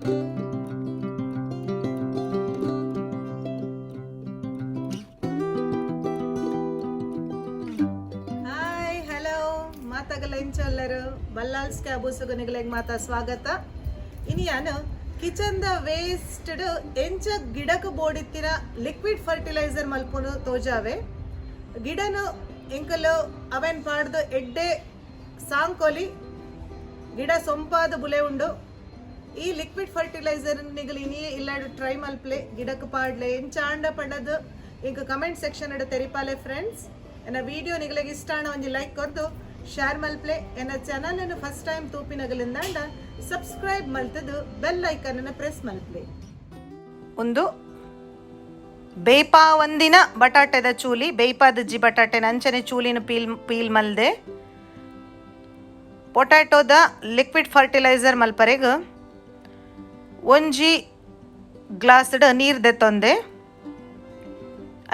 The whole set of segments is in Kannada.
ಹಾಯ್ ಹಲೋ ಮಾತಾಗಲ್ಲ ಇಂಚಲ್ಲರು ಬಲ್ಲಾಲ್ಸ್ ಕ್ಯಾಬೂಸುಗ ನಿಗಲೆಗ್ ಮಾತಾ ಸ್ವಾಗತ. ಇನಿ ಯಾನು ಕಿಚನ್ ದ ವೇಸ್ಟಡ್ ಎಂಚ ಗಿಡಕ್ಕೆ ಬೋಡಿತ್ತಿನ ಲಿಕ್ವಿಡ್ ಫರ್ಟಿಲೈಸರ್ ಮಲ್ಪುನು ತೋಜಾವೆ. ಗಿಡನು ಎಂಕಲು ಅವೆನ್ ಪಾಡ್ದು ಎಡ್ಡೆ ಸಾಂಕೋಲಿ ಗಿಡ ಸೊಂಪಾದ ಬುಲೆ ಉಂಡು. ಈ ಲಿಕ್ವಿಡ್ ಫರ್ಟಿಲೈಸರ್ ನಿಗಲು ಇನಿಯೇ ಇಲ್ಲಾಡು ಟ್ರೈ ಮಲ್ಪ್ಲೆ ಗಿಡಕ್ಕೆ ಪಾಡ್ಲೆ ಎಂಚ ಆಂಡ ಪಂಡದು ಇಂಕ ಕಮೆಂಟ್ ಸೆಕ್ಷನ್ ಅಡ ತೆರಿಪಾಲೆ ಫ್ರೆಂಡ್ಸ್. ಎನ್ನ ವಿಡಿಯೋ ನಿಗಲಿಗೆ ಇಷ್ಟ ಆಣ ಒಂಜಿ ಲೈಕ್ ಕೊರ್ದು ಶೇರ್ ಮಲ್ಪ್ಲೆ. ಎನ್ನ ಚಾನಲ್ ಅನ್ನು ಫಸ್ಟ್ ಟೈಮ್ ತೂಪಿನಗಲಿಂದಾಂಡ ಸಬ್ಸ್ಕ್ರೈಬ್ ಮಲ್ತದು ಬೆಲ್ ಐಕನ್ ಅನ್ನು ಪ್ರೆಸ್ ಮಲ್ಪ್ಲೆ. ಒಂದು ಬೇಯ್ಪಾ ಒಂದಿನ ಬಟಾಟೆದ ಚೂಲಿ ಬೇಯ್ಪಾದಜ್ಜಿ ಬಟಾಟೆನ ಅಂಚನೆ ಚೂಲಿನ ಪೀಲ್ ಮಲ್ದೆ ಪೊಟ್ಯಾಟೋದ ಲಿಕ್ವಿಡ್ ಫರ್ಟಿಲೈಸರ್ ಮಲ್ಪರೆಗೆ ಒಂಜಿ ಗ್ಲಾಸ್ಡ್ ನೀರು ದೆತ್ತೊಂದೆ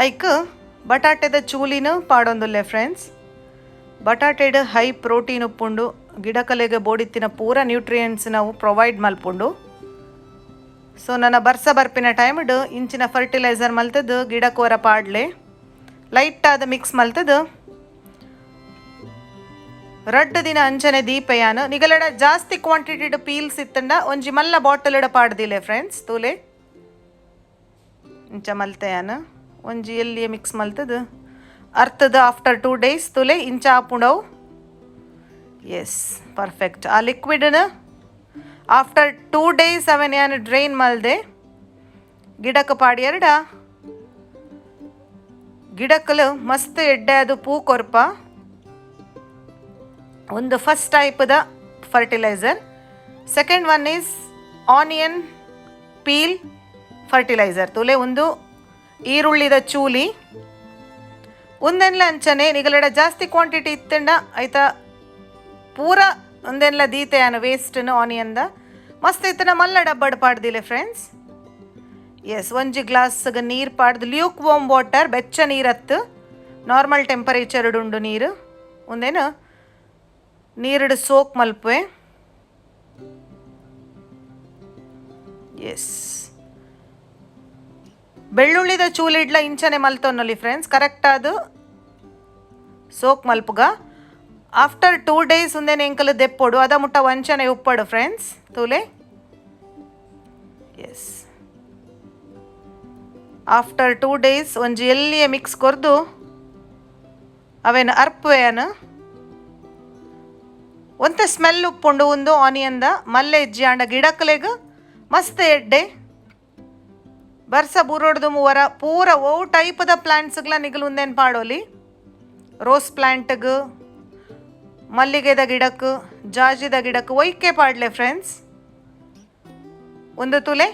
ಐಕ್ ಬಟಾಟೆದ ಚೂಲಿನ ಪಾಡೊಂದುಲ್ಲೆ ಫ್ರೆಂಡ್ಸ್. ಬಟಾಟೆಡ್ ಹೈ ಪ್ರೋಟೀನ್ ಉಪ್ಪುಂಡು, ಗಿಡಕಲೆಗೆ ಬೋಡಿತ್ತಿನ ಪೂರ ನ್ಯೂಟ್ರಿಯೆಂಟ್ಸ್ ನಾವು ಪ್ರೊವೈಡ್ ಮಲ್ಪುಂಡು. ಸೊ ನನ್ನ ಬರ್ಪಿನ ಟೈಮ್ಡ್ ಇಂಚಿನ ಫರ್ಟಿಲೈಸರ್ ಮಲ್ತದ್ದು ಗಿಡಕೋರ ಪಾಡ್ಲೆ ಲೈಟ್ ಆದ ಮಿಕ್ಸ್ ಮಲ್ತದ್ದು ರಡ್ಡು ದಿನ ಅಂಚನೆ ದೀಪಯಾನ ನಿಗಲಡ ಜಾಸ್ತಿ ಕ್ವಾಂಟಿಟಿಡ್ ಪೀಲ್ಸ್ ಇತ್ತಂಡ ಒಂಜಿ ಮಲ್ಲ ಬಾಟಲ್ ಪಾಡ್ದಿಲೆ ಫ್ರೆಂಡ್ಸ್. ತೂಲೆ ಇಂಚ ಮಲ್ತೆಯಾನ ಒಂಜಿ ಎಲ್ಲಿಯೇ ಮಿಕ್ಸ್ ಮಲ್ತದು ಅರ್ಥದ ಆಫ್ಟರ್ 2 days ತುಲೆ ಇಂಚ ಆಪುಂಡವು. Yes perfect. ಆ ಲಿಕ್ವಿಡ್ನ ಆಫ್ಟರ್ 2 days ಅವೇನು ಏನು ಡ್ರೈನ್ ಮಲ್ದೆ ಗಿಡಕ್ಕೆ ಪಾಡಿ ಗಿಡಕ್ಕಲು ಮಸ್ತ್ ಎಡ್ಡೆ ಅದು ಪೂ ಕೊರ್ಪ ಒಂದು ಫಸ್ಟ್ ಟೈಪ್ದ fertiliser. Second one is onion peel fertiliser. ತುಲೆ ಒಂದು ಈರುಳ್ಳಿದ ಚೂಲಿ ಒಂದೆಲ್ಲ ಅಂಚನೆ ನಿಗಲಡ ಜಾಸ್ತಿ ಕ್ವಾಂಟಿಟಿ ಇತ್ತಂಡ ಆಯ್ತಾ ಪೂರ ಒಂದೆಲ್ಲ ದೀತೆಯಾನ ವೇಸ್ಟ್ನು ಆನಿಯನ್ದ ಮಸ್ತ್ ಇತ್ತನ ಮಲ್ಲ ಡಬ್ಬಡ್ ಪಾಡ್ದಿಲೆ ಫ್ರೆಂಡ್ಸ್. ಎಸ್ ಒಂಜಿ ಗ್ಲಾಸ್ಗೆ ನೀರು ಪಾಡ್ದು ಲ್ಯೂಕ್ ವಾಮ್ ವಾಟರ್ ಬೆಚ್ಚ ನೀರತ್ತು ನಾರ್ಮಲ್ ಟೆಂಪರೇಚರ್ ಉಂಡು ನೀರು ಒಂದೇನು ನೀರಿಡು ಸೋಕ್ ಮಲ್ಪೆ. ಎಸ್ ಬೆಳ್ಳುಳ್ಳಿದ ಚೂಲಿಡ್ಲ ಇಂಚನೆ ಮಲ್ತೊನ್ನೊಲಿ ಫ್ರೆಂಡ್ಸ್ ಕರೆಕ್ಟ್ ಅದು ಸೋಕ್ ಮಲ್ಪುಗ. ಆಫ್ಟರ್ 2 days ಒಂದೇನು ಎಂಕಲು ದೆಪ್ಪೊಡು ಅದ ಮುಟ್ಟ ವಂಚನೆ ಉಪ್ಪಡು ಫ್ರೆಂಡ್ಸ್ ತೂಲೆ. ಎಸ್ ಆಫ್ಟರ್ 2 days ಒಂಜಿ ಎಲ್ಲಿಯೇ ಮಿಕ್ಸ್ ಕೊರ್ದು ಅವೇನು ಅರ್ಪುವೆಯನು ಒಂತೆ ಸ್ಮೆಲ್ ಉಪ್ಪುಂಡು ಒಂದು ಆನಿಯನ್ದ ಮಲ್ಲೆ ಇಜ್ಜಿ ಆಂಡ ಗಿಡಕ್ಲೆಗ್ ಮಸ್ತ್ ಎಡ್ಡೆ ಬರ್ಸ ಬೂರೋಡ್ದು ಮೂವರ ಪೂರ ಓ ಟೈಪ್ದ ಪ್ಲಾಂಟ್ಸ್ಗಳ ನಿಗಲು ಒಂದೇನು ಪಾಡೋಲಿ. ರೋಸ್ ಪ್ಲ್ಯಾಂಟ್ಗೆ ಮಲ್ಲಿಗೆದ ಗಿಡಕ್ಕೆ ಜಾಜಿದ ಗಿಡಕ್ಕೆ ಒಯ್ಕೆ ಪಾಡ್ಲೆ ಫ್ರೆಂಡ್ಸ್. ಒಂದು ತುಲೆ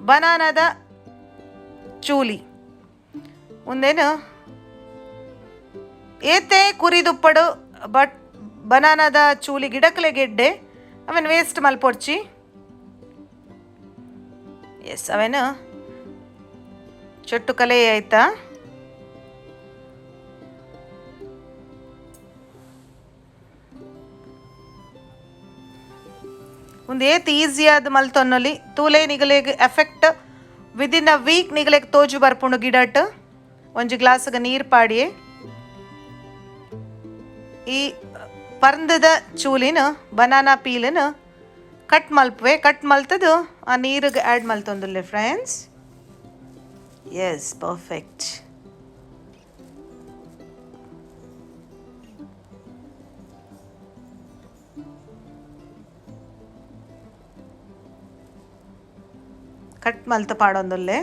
ಬನಾನದ ಚೂಲಿ ಒಂದೇನು ಏತೆ ಕುರಿದುಪ್ಪಡು ಬಟ್ ಬನಾನದ ಚೂಲಿ ಗಿಡಕ್ಲೆ ಗೆಡ್ಡೆ ಅವೇನು ವೇಸ್ಟ್ ಮಲ್ಪೊಡ್ಚಿ. ಎಸ್ ಅವೇನು ಚೊಟ್ಟು ಕಲೆ ಆಯ್ತಾ. ಒಂದು ಏತ್ ಈಸಿಯಾದ ಮಲ್ತೊನ್ನೊಲಿ ತೂಲೆ ನಿಗಲೆಗೆ ಎಫೆಕ್ಟ್ ವಿದಿನ್ ಅ ವೀಕ್ ನಿಗಲೆಗೆ ತೋಜು ಬರ್ಪುಂಡು ಗಿಡಟ್ ಒಂಜಿ ಗ್ಲಾಸ್ಗೆ ನೀರು ಪಾಡಿಯೇ ಈ ಪರ್ಂದದ ಚೂಲಿನ ಬನಾನಾ ಪೀಲನ್ನು ಕಟ್ ಮಲ್ಪುವೆ. ಕಟ್ ಮಲ್ತದು ಆ ನೀರಿಗೆ ಆ್ಯಡ್ ಮಲ್ತೊಂದುಲ್ಲೆ ಫ್ರೆಂಡ್ಸ್. Yes perfect. ಕಟ್ ಮಲ್ತು ಪಾಡೊಂದುಲ್ಲೆ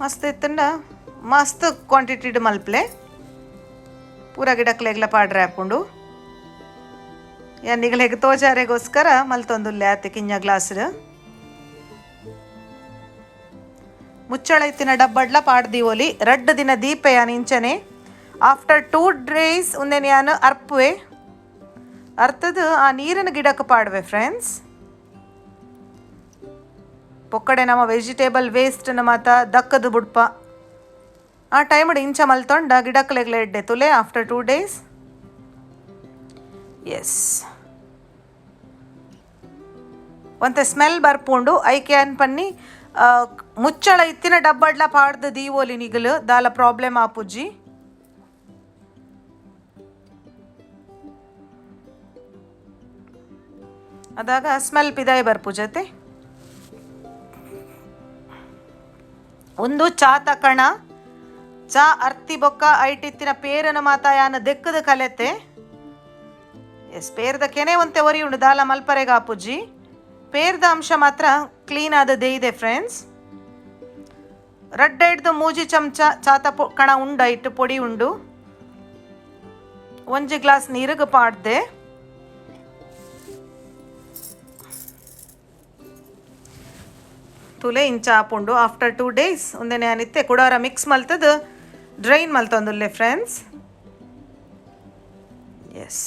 ಮಸ್ತ್ ಇತ್ತಂಡ ಮಸ್ತ್ ಕ್ವಾಂಟಿಟಿಡ್ ಮಲ್ಪ್ಲೆ ಪೂರ ಗಿಡಕ್ಲೆಗ್ಲ ಪಾಡ್ರೆ ಹಾಕೊಂಡು ನಿಗಲೆಗೆ ತೋಜಾರೆಗೋಸ್ಕರ ಮಲ್ತೊಂದುಲ್ಲೆ ಆತೆ ಕಿಂಜ ಗ್ಲಾಸ್ಡ್ ಮುಚ್ಚಳ ಇತ್ತಿನ ಡಬ್ಬಡ್ಲ ಪಾಡ್ದೀವೋಲಿ ರಡ್ಡು ದಿನ ದೀಪೆ ಯಾನ್ ಇಂಚನೆ ಆಫ್ಟರ್ 2 days ಒಂದೇನು ಯಾನು ಅರ್ಪುವೆ ಅರ್ತದು ಆ ನೀರಿನ ಗಿಡಕ್ಕೆ ಪಾಡ್ವೆ ಫ್ರೆಂಡ್ಸ್. ಪೊಕ್ಕಡೆ ನಮ್ಮ ವೆಜಿಟೇಬಲ್ ವೇಸ್ಟ್ನ ಮಾತ ದಕ್ಕದು ಬುಡ್ಪ ಆ ಟೈಮಡ್ ಇಂಚ ಮಲ್ತೊಂಡ ಗಿಡಕ್ಲೆಗ್ಲ ಎಡ್ಡೆ ತುಲೆ ಆಫ್ಟರ್ 2 days. ಎಸ್ ಒಂತೆ ಸ್ಮೆಲ್ ಬರ್ಪುಂಡು ಐಕೆ ಅನ್ಪನ್ನಿ ಮುಚ್ಚಳ ಇತ್ತಿನ ಡಬ್ಬಡ್ಲ ಪಾಡ್ದು ದೀವೋಲಿ ನಿಗಲು ದಾಲ ಪ್ರಾಬ್ಲಮ್ ಆಪುಜ್ಜಿ. ಅದಾಗ ಸ್ಮೆಲ್ ಪಿದಾಯಿ ಬರ್ಪುಜತೆ. ಒಂದು ಚಾ ತಕಣ ಚಾ ಅರ್ತಿ ಬೊಕ್ಕ ಐಟಿತ್ತಿನ ಪೇರನ ಮಾತ ಯಾನ ದೆಕ್ಕದ ಕಲೆತೆ. ಎಸ್ ಪೇರ್ದ ಕೆನೆ ಒಂತೆ ಒರಿ ಉಂಡು ದಾಲ ಮಲ್ಪರೆಗ ಆಪುಜ್ಜಿ. ಪೇರ್ದ ಅಂಶ ಮಾತ್ರ ಕ್ಲೀನ್ ಆದದೇ ಇದೆ ಫ್ರೆಂಡ್ಸ್. ರಡ್ಡ ಹಿಡ್ದು ಮೂಜಿ ಚಮಚ ಚಾತ ಕಣ ಉಂಡ ಇಟ್ಟು ಪೊಡಿ ಉಂಡು 1 ಗ್ಲಾಸ್ ನೀರಿಗೆ ಪಾಡ್ದೆ. ತುಲೆ ಇಂಚ ಆಪುಂಡು ಆಫ್ಟರ್ 2 days ಒಂದೇನೆ ಅನಿತ್ತೆ ಕುಡಾರ ಮಿಕ್ಸ್ ಮಲ್ತದು ಡ್ರೈನ್ ಮಲ್ತೊಂದುಲ್ಲೆ ಫ್ರೆಂಡ್ಸ್. ಎಸ್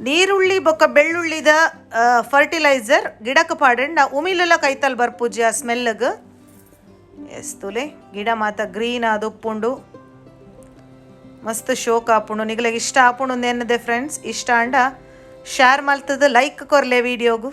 ನೀರುಳ್ಳಿ ಬೊಕ್ಕ ಬೆಳ್ಳುಳ್ಳಿದ ಫರ್ಟಿಲೈಸರ್ ಗಿಡಕ್ಕೆ ಪಾಡಂಡ ಉಮಿಲೆಲ್ಲ ಕೈತಲ್ ಬರ್ಪೂಜಿ ಆ ಸ್ಮೆಲ್ಗೆ. ಎಸ್ ತುಲೆ ಗಿಡ ಮಾತ ಗ್ರೀನ್ ಆದ ಉಪ್ಪುಂಡು ಮಸ್ತ್ ಶೋಕ್ ಆಪುಂಡು. ನಿಗಲಿಗೆ ಇಷ್ಟ ಆಪುಂಡು ಏನದೆ ಫ್ರೆಂಡ್ಸ್. ಇಷ್ಟ ಅಂಡ ಶೇರ್ ಮಲ್ತದ ಲೈಕ್ ಕೊರ್ಲೆ ವಿಡಿಯೋಗು.